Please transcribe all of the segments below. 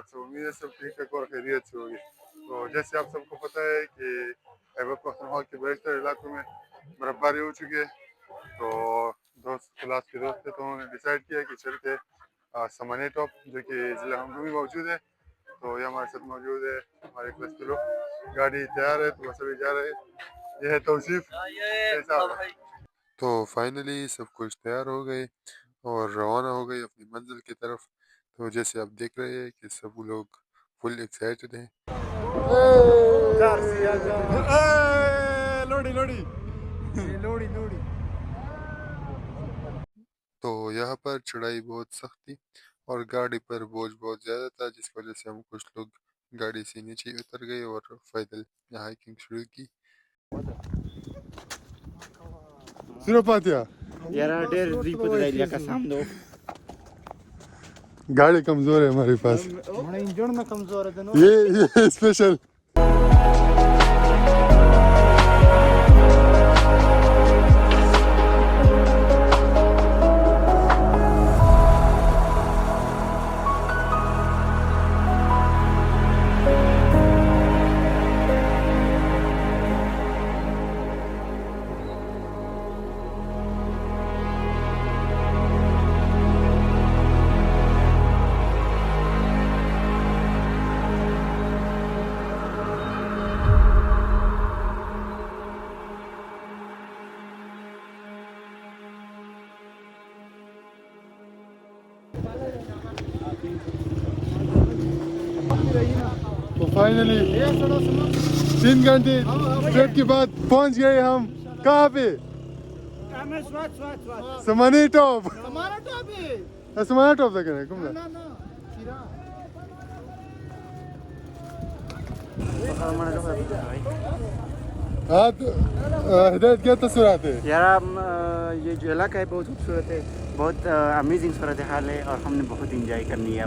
सब उम्मीद है सब ठीक ठाक और खैरियत से होगी। तो जैसे आप सबको पता है कि खैबर पख्तूनख्वा के बेशतर इलाकों में बर्फबारी हो चुकी है। तो दोस्त क्लास के दोस्त थे तो उन्होंने डिसाइड किया कि चलते समाने टॉप जो कि ज़िला हंगू में मौजूद है। तो ये हमारे साथ मौजूद है हमारे क्लास के लोग। गाड़ी तैयार है तो बस अभी जा रहे हैं। यह है तौसीफ। तो फाइनली सब कुछ तैयार हो गए और रवाना हो गए अपनी मंजिल की तरफ। तो जैसे आप देख रहे हैं कि सब लोग फुल एक्साइटेड हैं। लोड़ी लोड़ी लोड़ी लोड़ी। तो यहाँ पर चढ़ाई बहुत सख्त थी और गाड़ी पर बोझ बहुत ज़्यादा था, जिस वजह से हम कुछ लोग गाड़ी से नीचे उतर गए और पैदल हाइकिंग शुरू की। गाड़ी कमजोर है हमारे पास, इंजन में कमजोर है ये स्पेशल। तो फाइनली 3 घंटे ट्रेक के बाद पहुंच गए हम कहाँ पे? समाने टॉप। समाना टॉप लगे ना कुमला। हाँ तो हिदायत क्या तस्वीरात है यार? ये जो इलाका है बहुत खूबसूरत है, बहुत अमेजिंग सूरत हाल है और हमने बहुत इंजॉय करनी है।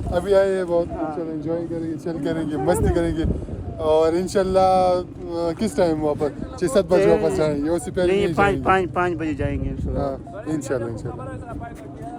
अभी आए हैं बहुत चलो एंजॉय करेंगे, चल करेंगे, मस्ती करेंगे और इंशाल्लाह किस टाइम वापस 6-7 बजे वापस जाएंगे? उससे पहले नहीं, 5 बजे जाएंगे इंशाल्लाह इंशाल्लाह।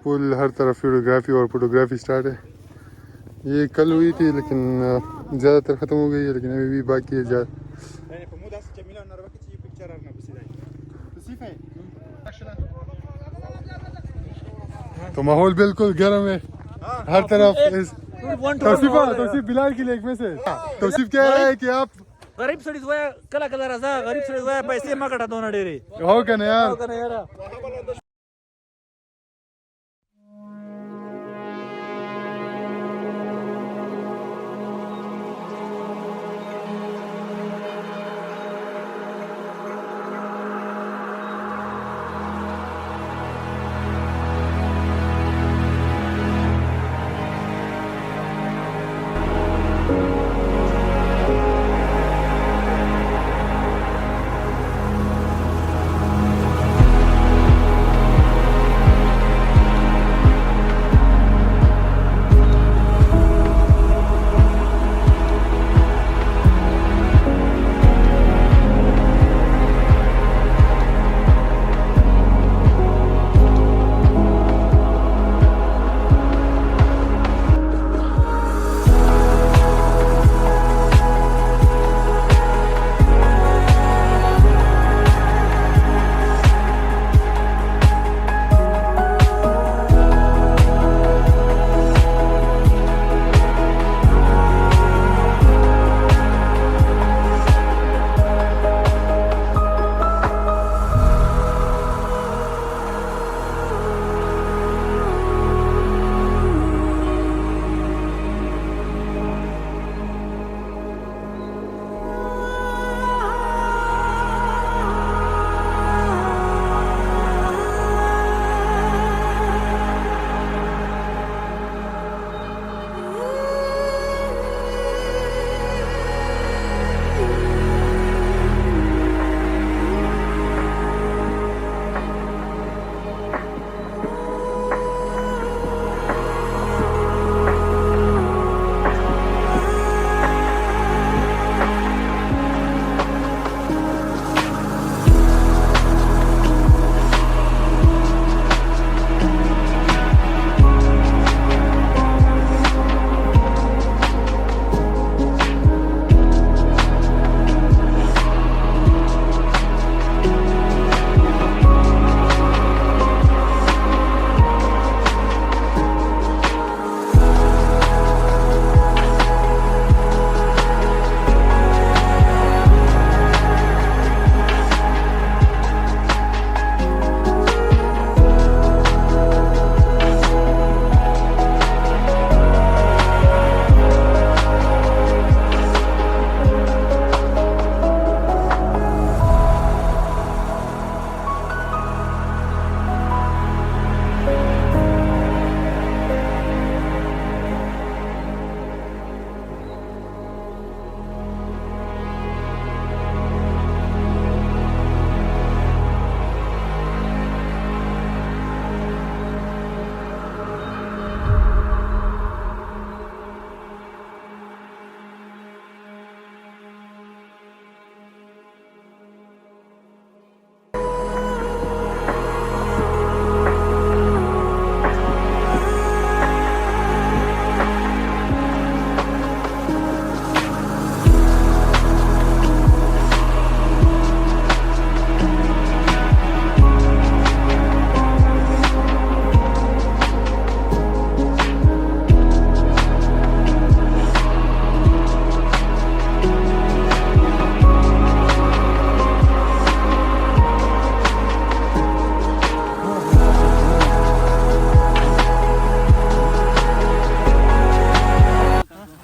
पुल हर तरफ वीडियोग्राफी और फोटोग्राफी स्टार्ट है। ये कल हुई थी लेकिन ज़्यादातर ख़त्म हो गई है, लेकिन अभी भी बाकी है ज़्यादा। तो माहौल बिल्कुल गर्म है हर तरफ। तौसीफ बिलाल की लेक में से तौसीफ कह रहा है कि आप गरीब सड़ी कला कला रजा गरीब सड़ी पैसे मा कटा दो ना डेरे हो कने यार।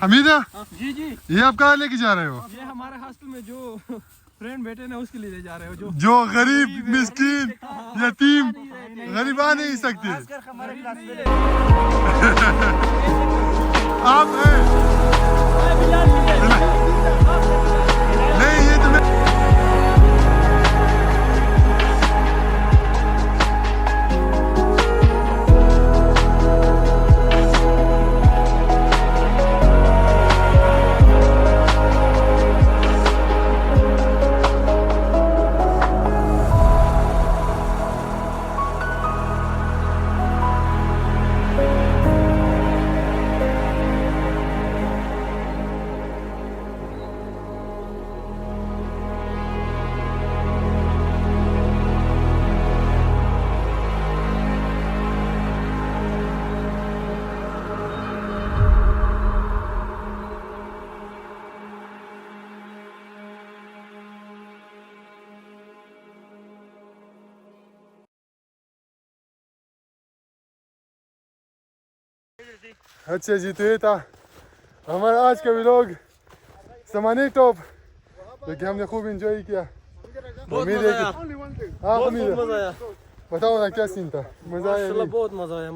हमीदा, जी जी, ये आप कहाँ लेके जा रहे हो? ये हमारे हॉस्टल में जो फ्रेंड बैठे ना उसके लिए ले जा रहे हो, जो गरीब मिस्किन यतीम गरीब आ नहीं सकते, आप हैं। नहीं ये तो अच्छा जी, तो ये था हमारा आज का व्लॉग समाने टॉप, जो कि हमने खूब एंजॉय किया। उम्मीद है कि हाँ उम्मीद है। बताओ ना क्या सीन था, मजा आया? बहुत मजा आया।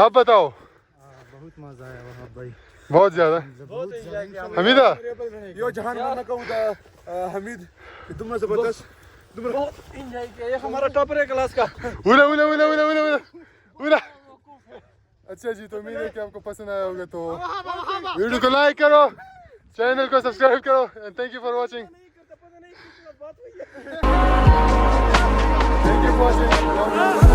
आप बताओ। बहुत मजा आया वहाँ भाई, बहुत ज्यादा। हमीदा यो जहान माना कहूँगा हमीद तुमने जबरदस्त बहुत एंजॉय किया, ये हमारा टॉपर है क्लास का। उड़ा उड़ा उड़ा उड़ा उड़ा उड़ा उड़ा। अच्छा जी, तो उम्मीद है कि आपको पसंद आया होगा, तो वीडियो को लाइक करो, चैनल को सब्सक्राइब करो, and thank you for watching. Thank you for watching.